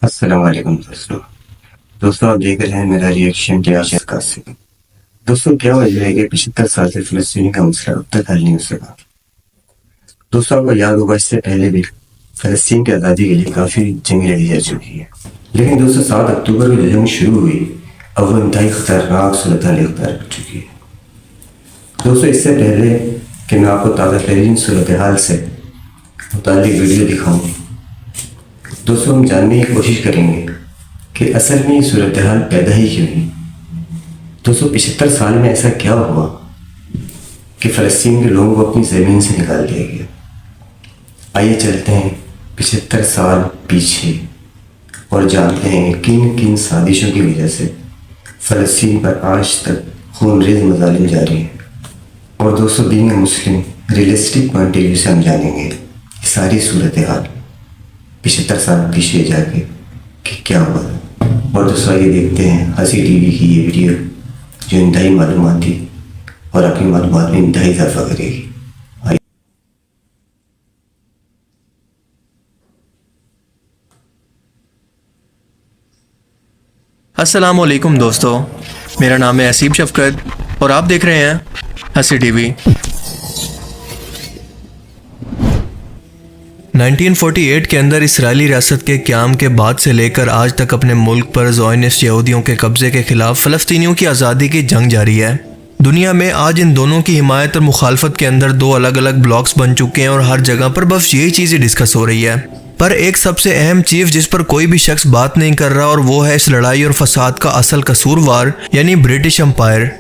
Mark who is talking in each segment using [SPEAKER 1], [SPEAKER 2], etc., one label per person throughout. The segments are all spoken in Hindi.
[SPEAKER 1] अस्सलाम वालेकुम दोस्तों आप देख रहे हैं मेरा रिएक्शन का से। दोस्तों क्या वजह है कि 75 साल से फिलिस्तीनी का मसला अब तक हल नहीं हो सका। दोस्तों आपको याद होगा इससे पहले भी फिलिस्तीन की आज़ादी के लिए काफ़ी जंग लड़ी जा चुकी है, लेकिन दोस्तों 7 अक्टूबर को जो जंग शुरू हुई अब वो इंतहाई खतरनाक सूरत हाल इख्तियार कर चुकी है। दोस्तों इससे पहले कि मैं आपको ताज़ा तरीन सूरत हाल से मुताल्लिक वीडियो दिखाऊँ, दोस्तों हम जानने की कोशिश करेंगे कि असल में ये सूरत हाल पैदा ही क्यों हुई। दोस्तों 75 साल में ऐसा क्या हुआ कि फ़लस्तीन के लोगों को अपनी ज़मीन से निकाल दिया गया। आइए चलते हैं 75 साल पीछे और जानते हैं किन किन साजिशों की वजह से फ़लस्तीन पर आज तक खूनरेज़ मज़ालिम जारी हैं। और दोस्तों being Muslim realistic point of view से हम जानेंगे ये सारी सूरत हाल 75 साल पीछे जाके कि क्या हुआ। और दोस्तों ये देखते हैं हंसी टीवी की ये वीडियो जो इंतहाई मालूमाती और अपनी मालूमात में इंतहाई इजाफा करेगी।
[SPEAKER 2] अस्सलामुअलैकुम दोस्तों, मेरा नाम है असीब शफकत और आप देख रहे हैं हंसी टीवी। 1948 के अंदर इसराइली रियासत के क़याम के बाद से लेकर आज तक अपने मुल्क पर ज़ायनिस्ट यहूदियों के कब्ज़े के ख़िलाफ़ फ़लस्तीनियों की आज़ादी की जंग जारी है। दुनिया में आज इन दोनों की हिमायत और मुखालफत के अंदर दो अलग अलग ब्लॉक्स बन चुके हैं और हर जगह पर बस यही चीज़ डिस्कस हो रही है। पर एक सबसे अहम चीज़ जिस पर कोई भी शख्स बात नहीं कर रहा और वो है इस लड़ाई और फसाद का असल कसूरवार यानी ब्रिटिश एम्पायर,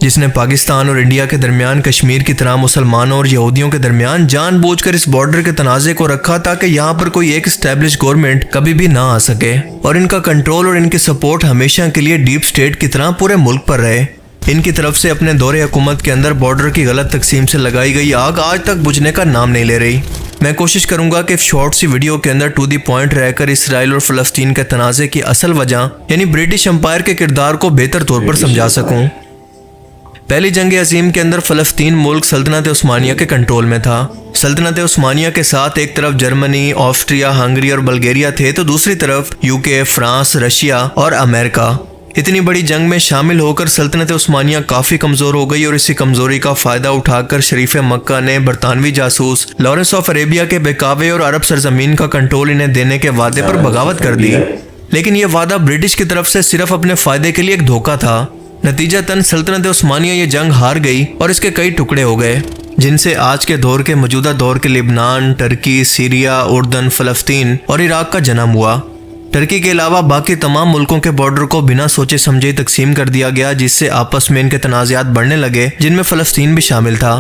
[SPEAKER 2] जिसने पाकिस्तान और इंडिया के दरमियान कश्मीर की तरह मुसलमानों और यहूदियों के दरमियान जानबूझकर इस बॉर्डर के तनाज़े को रखा ताकि यहाँ पर कोई एक स्टैब्लिश गवर्नमेंट कभी भी ना आ सके और इनका कंट्रोल और इनकी सपोर्ट हमेशा के लिए डीप स्टेट की तरह पूरे मुल्क पर रहे। इनकी तरफ से अपने दौरे हुकूमत के अंदर बॉर्डर की गलत तकसीम से लगाई गई आग आज तक बुझने का नाम नहीं ले रही। मैं कोशिश करूंगा कि शॉर्ट सी वीडियो के अंदर टू दी पॉइंट रहकर इसराइल और फ़लस्तीन के तनाज़े की असल वजह यानी ब्रिटिश एम्पायर के किरदार को बेहतर तौर पर समझा सकूं। पहली जंग अजीम के अंदर फ़लस्तीन मुल्क सल्तनत उस्मानिया के कंट्रोल में था। सल्तनत उस्मानिया के साथ एक तरफ जर्मनी, ऑस्ट्रिया, हंगरी और बल्गेरिया थे तो दूसरी तरफ यूके, फ्रांस, रशिया और अमेरिका। इतनी बड़ी जंग में शामिल होकर सल्तनत उस्मानिया काफ़ी कमज़ोर हो गई और इसी कमज़ोरी का फ़ायदा उठाकर शरीफ मक्का ने बरतानवी जासूस लॉरेंस ऑफ अरेबिया के बहकावे और अरब सरजमीन का कंट्रोल इन्हें देने के वादे पर बगावत कर दी। लेकिन यह वादा ब्रिटिश की तरफ से सिर्फ अपने फ़ायदे के लिए एक धोखा था। नतीजतन सल्तनत उस्मानिया ये जंग हार गई और इसके कई टुकड़े हो गए, जिनसे आज के दौर के मौजूदा दौर के लिबनान, टर्की, सीरिया, उर्दन, फ़लस्तीन और इराक का जन्म हुआ। टर्की के अलावा बाकी तमाम मुल्कों के बॉर्डर को बिना सोचे समझे तकसीम कर दिया गया, जिससे आपस में इनके तनाज़ात बढ़ने लगे, जिनमें फ़लस्तीन भी शामिल था।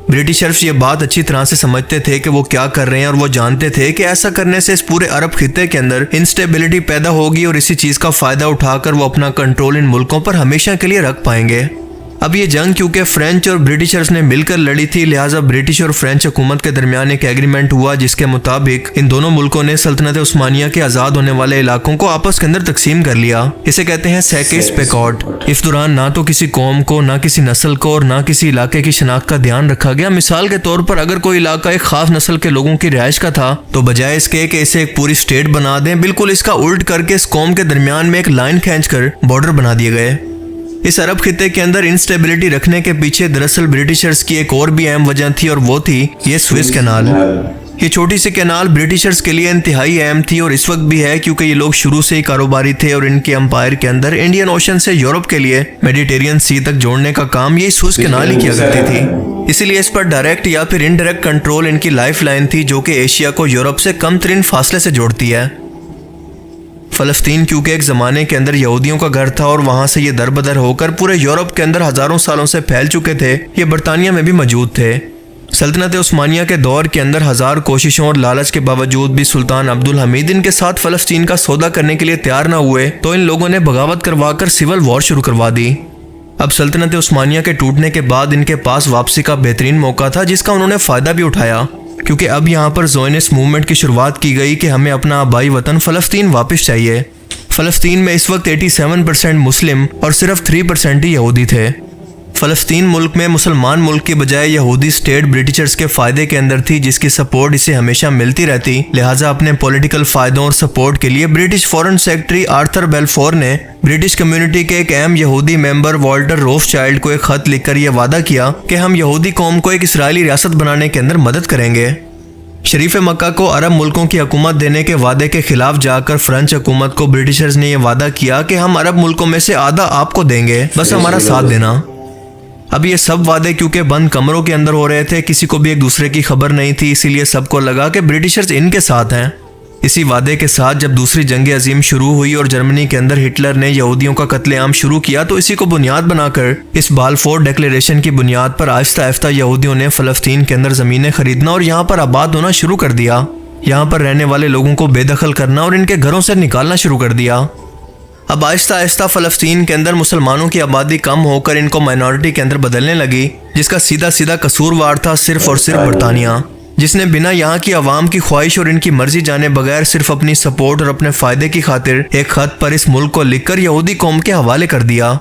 [SPEAKER 2] ब्रिटिशर्स ये बात अच्छी तरह से समझते थे कि वो क्या कर रहे हैं और वो जानते थे कि ऐसा करने से इस पूरे अरब खित्ते के अंदर इंस्टेबिलिटी पैदा होगी और इसी चीज़ का फ़ायदा उठाकर वो अपना कंट्रोल इन मुल्कों पर हमेशा के लिए रख पाएंगे। अब ये जंग क्योंकि फ्रेंच और ब्रिटिशर्स ने मिलकर लड़ी थी, लिहाजा ब्रिटिश और फ्रेंच हुकूमत के दरमियान एक एग्रीमेंट हुआ जिसके मुताबिक इन दोनों मुल्कों ने सल्तनत उस्मानिया के आज़ाद होने वाले इलाकों को आपस के अंदर तकसीम कर लिया। इसे कहते हैं सेकेस पेकॉट। इस दौरान ना तो किसी कौम को, ना किसी नस्ल को और ना किसी इलाके की शनाख्त का ध्यान रखा गया। मिसाल के तौर पर अगर कोई इलाका एक खास नस्ल के लोगों की रिहाइश का था तो बजाय इसके कि इसे एक पूरी स्टेट बना दें, बिल्कुल इसका उल्ट करके इस कौम के दरमियान में एक लाइन खींचकर बॉर्डर बना दिए गए। इस अरब खित्ते के अंदर इंस्टेबिलिटी रखने के पीछे दरअसल ब्रिटिशर्स की एक और भी अहम वजह थी और वो थी ये स्विस कैनाल। ये छोटी सी कैनाल ब्रिटिशर्स के लिए इंतहाई अहम थी और इस वक्त भी है, क्योंकि ये लोग शुरू से ही कारोबारी थे और इनके एम्पायर के अंदर इंडियन ओशन से यूरोप के लिए मेडिटेरियन सी तक जोड़ने का काम ये स्विस कैनाल ही किया करती थी। इसीलिए इस पर डायरेक्ट या फिर इनडायरेक्ट कंट्रोल इनकी लाइफ लाइन थी, जो कि एशिया को यूरोप से कम तरीन फासले से जोड़ती है। फ़लस्तीन क्योंकि एक ज़माने के अंदर यहूदियों का घर था और वहाँ से ये दरबदर होकर पूरे यूरोप के अंदर हज़ारों सालों से फैल चुके थे, ये बरतानिया में भी मौजूद थे। सल्तनत उस्मानिया के दौर के अंदर हज़ार कोशिशों और लालच के बावजूद भी सुल्तान अब्दुल हमीद इनके साथ फ़लस्तीन का सौदा करने के लिए तैयार न हुए तो इन लोगों ने बगावत करवाकर सिविल वॉर शुरू करवा दी। अब सल्तनत उस्मानिया के टूटने के बाद इनके पास वापसी का बेहतरीन मौका था, जिसका उन्होंने फ़ायदा भी उठाया, क्योंकि अब यहाँ पर ज़ायनिस्ट मूवमेंट की शुरुआत की गई कि हमें अपना आबाई वतन फ़लस्तीन वापस चाहिए। फ़लस्तीन में इस वक्त 87% मुस्लिम और सिर्फ 3% ही यहूदी थे। फ़लस्तीन मुल्क में मुसलमान मुल्क के बजाय यहूदी स्टेट ब्रिटिशर्स के फ़ायदे के अंदर थी, जिसकी सपोर्ट इसे हमेशा मिलती रहती। लिहाजा अपने पॉलिटिकल फ़ायदों और सपोर्ट के लिए British foreign secretary Arthur Balfour ने ब्रिटिश कम्युनिटी के एक अहम यहूदी मेंबर वॉल्टर रोथशाइल्ड को एक ख़त लिखकर यह वादा किया कि हम यहूदी कौम को एक इसराइली रियासत बनाने के अंदर मदद करेंगे। शरीफ मक्का को अरब मुल्कों की हुकूमत देने के वादे के खिलाफ जाकर फ्रेंच हुकूमत को ब्रिटिशर्स ने यह वादा किया कि हम अरब मुल्कों में से आधा आपको देंगे, बस हमारा साथ देना। अब ये सब वादे क्योंकि बंद कमरों के अंदर हो रहे थे, किसी को भी एक दूसरे की खबर नहीं थी, इसीलिए सबको लगा कि ब्रिटिशर्स इनके साथ हैं। इसी वादे के साथ जब दूसरी जंग अजीम शुरू हुई और जर्मनी के अंदर हिटलर ने यहूदियों का कत्लेआम शुरू किया, तो इसी को बुनियाद बनाकर इस बालफोर डिक्लेरेशन की बुनियाद पर आहिस्ता आहिस्ता यहूदियों ने फ़लस्तीन के अंदर ज़मीनें खरीदना और यहाँ पर आबाद होना शुरू कर दिया। यहाँ पर रहने वाले लोगों को बेदखल करना और इनके घरों से निकालना शुरू कर दिया। अब आहिस्ता आहिस्ता फ़लस्तीन के अंदर मुसलमानों की आबादी कम होकर इनको माइनॉरिटी के अंदर बदलने लगी, जिसका सीधा सीधा कसूरवार था सिर्फ और सिर्फ बरतानिया, जिसने बिना यहाँ की आवाम की ख्वाहिश और इनकी मर्जी जाने बगैर सिर्फ अपनी सपोर्ट और अपने फ़ायदे की खातिर एक ख़त पर इस मुल्क को लिखकर यहूदी कौम के हवाले कर दिया।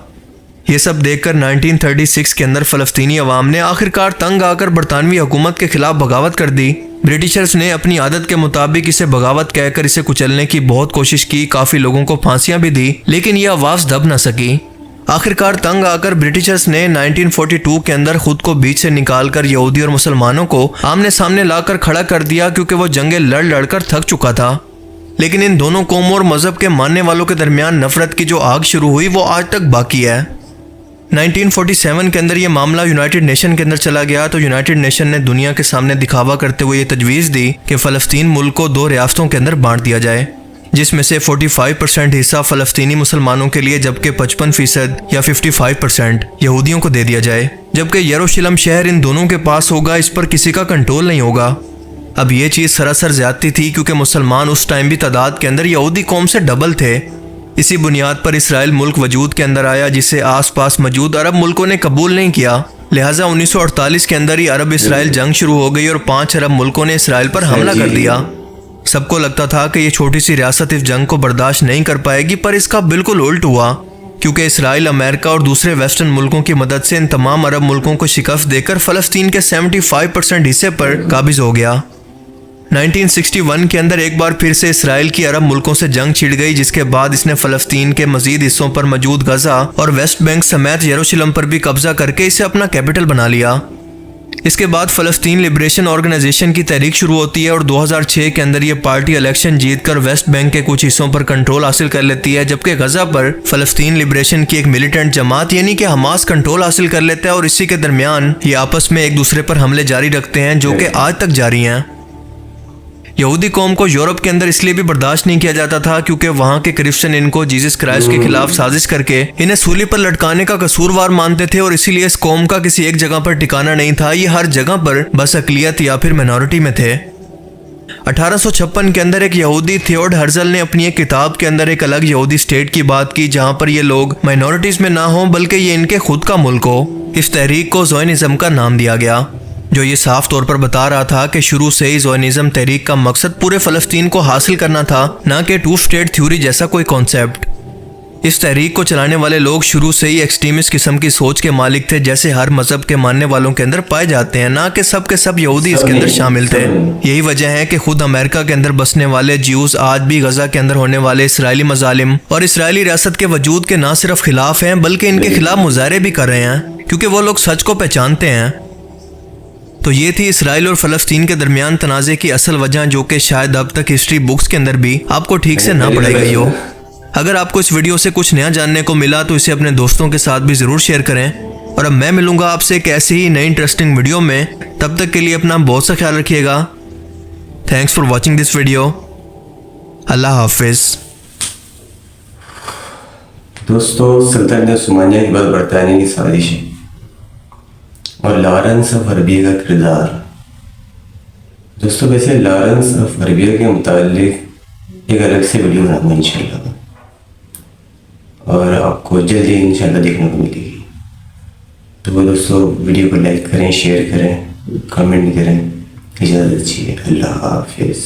[SPEAKER 2] ये सब देखकर 1936 के अंदर फ़लस्तीनी अवाम ने आखिरकार तंग आकर बरतानवी हुकूमत के खिलाफ बगावत कर दी। ब्रिटिशर्स ने अपनी आदत के मुताबिक इसे बगावत कहकर इसे कुचलने की बहुत कोशिश की, काफ़ी लोगों को फांसियां भी दी, लेकिन यह आवाज़ दब न सकी। आखिरकार तंग आकर ब्रिटिशर्स ने 1942 के अंदर खुद को बीच से निकालकर यहूदी और मुसलमानों को आमने सामने लाकर खड़ा कर दिया, क्योंकि वो जंगें लड़ लड़कर थक चुका था। लेकिन इन दोनों कौमों और मज़हब के मानने वालों के दरमियान नफरत की जो आग शुरू हुई वो आज तक बाकी है। 1947 के अंदर ये मामला यूनाइटेड नेशन के अंदर चला गया, तो यूनाइटेड नेशन ने दुनिया के सामने दिखावा करते हुए ये तजवीज़ दी कि फ़लस्तीन मुल्क को 2 रियासतों के अंदर बांट दिया जाए, जिसमें से 45% हिस्सा फ़लस्तीनी मुसलमानों के लिए जबकि 55% या 55% यहूदियों को दे दिया जाए, जबकि यरूशलेम शहर इन दोनों के पास होगा, इस पर किसी का कंट्रोल नहीं होगा। अब ये चीज़ सरासर ज़्यादती थी, क्योंकि मुसलमान उस टाइम भी तादाद के अंदर यहूदी कौम से डबल थे। इसी बुनियाद पर इसराइल मुल्क वजूद के अंदर आया, जिसे आसपास मौजूद अरब मुल्कों ने कबूल नहीं किया। लिहाजा 1948 के अंदर ही अरब इसराइल जंग शुरू हो गई और 5 अरब मुल्कों ने इसराइल पर हमला कर दिया। सबको लगता था कि ये छोटी सी रियासत इस जंग को बर्दाश्त नहीं कर पाएगी, पर इसका बिल्कुल उल्ट हुआ, क्योंकि इसराइल अमेरिका और दूसरे वेस्टर्न मुल्कों की मदद से इन तमाम अरब मुल्कों को शिकस्त देकर फ़लस्तीन के 75% हिस्से पर काबिज हो गया। 1961 के अंदर एक बार फिर से इसराइल की अरब मुल्कों से जंग छिड़ गई, जिसके बाद इसने फ़लस्तीन के मजीद हिस्सों पर मौजूद गजा और वेस्ट बैंक समेत यरूशलेम पर भी कब्जा करके इसे अपना कैपिटल बना लिया। इसके बाद फ़लस्तीन लिबरेशन ऑर्गेनाइजेशन की तहरीक शुरू होती है और 2006 के अंदर ये पार्टी इलेक्शन जीतकर वेस्ट बैंक के कुछ हिस्सों पर कंट्रोल हासिल कर लेती है, जबकि गजा पर फ़लस्तीन लिबरेशन की एक मिलिटेंट जमात यानी कि हमास कंट्रोल हासिल कर लेता है और इसी के दरमियान ये आपस में एक दूसरे पर हमले जारी रखते हैं, जो कि आज तक जारी हैं। यहूदी कौम को यूरोप के अंदर इसलिए भी बर्दाश्त नहीं किया जाता था क्योंकि वहाँ के क्रिश्चियन इनको जीसस क्राइस्ट के खिलाफ साजिश करके इन्हें सूली पर लटकाने का कसूरवार मानते थे, और इसीलिए इस कौम का किसी एक जगह पर ठिकाना नहीं था। ये हर जगह पर बस अकलियत या फिर मिनॉरिटी में थे। 1856 के अंदर एक यहूदी थियोड हर्जल ने अपनी एक किताब के अंदर एक अलग यहूदी स्टेट की बात की, जहाँ पर ये लोग माइनॉरिटीज में ना हों बल्कि ये इनके खुद का मुल्क हो। इस तहरीक को ज़ोयनिज़्म का नाम दिया गया, जो ये साफ तौर पर बता रहा था कि शुरू से ही ज़ोयनिज़्म तहरीक का मकसद पूरे फ़लस्तीन को हासिल करना था, ना कि 2 स्टेट थ्योरी जैसा कोई कॉन्सेप्ट। इस तहरीक को चलाने वाले लोग शुरू से ही एक्सट्रीमिस्ट किस्म की सोच के मालिक थे, जैसे हर मजहब के मानने वालों के अंदर पाए जाते हैं, ना कि सब के सब यहूदी इसके अंदर शामिल थे। यही वजह है कि खुद अमेरिका के अंदर बसने वाले ज्यूज़ आज भी गजा के अंदर होने वाले इसराइली मजालिम और इसराइली रियासत के वजूद के ना सिर्फ खिलाफ हैं बल्कि इनके खिलाफ मुजाहरे भी कर रहे हैं, क्योंकि वो लोग सच को पहचानते हैं। तो ये थी इसराइल और फ़लस्तीन के दरमियान तनाज़े की असल वजह, जो कि शायद अब तक हिस्ट्री बुक्स के अंदर भी आपको ठीक से ना पढ़ाई गई हो। अगर आपको इस वीडियो से कुछ नया जानने को मिला तो इसे अपने दोस्तों के साथ भी ज़रूर शेयर करें, और अब मैं मिलूंगा आपसे एक ऐसी ही नई इंटरेस्टिंग वीडियो में। तब तक के लिए अपना बहुत सा ख्याल रखिएगा। Thanks for watching this video. अल्लाह हाफिज़।
[SPEAKER 1] दोस्तों, सल्तनत उस्मानिया के बाद बरतानिया की साजिश और लॉरेंस ऑफ अरबिया का किरदार। दोस्तों, वैसे लॉरेंस ऑफ अरबिया के मुतालिक एक अलग से वीडियो बनाऊंगा इंशाल्लाह, और आपको जल्दी इंशाल्लाह देखने को मिलेगी। तो दोस्तों, वीडियो को लाइक करें, शेयर करें, कमेंट करें। इजाज़त चाहिए। अल्लाह हाफिज़।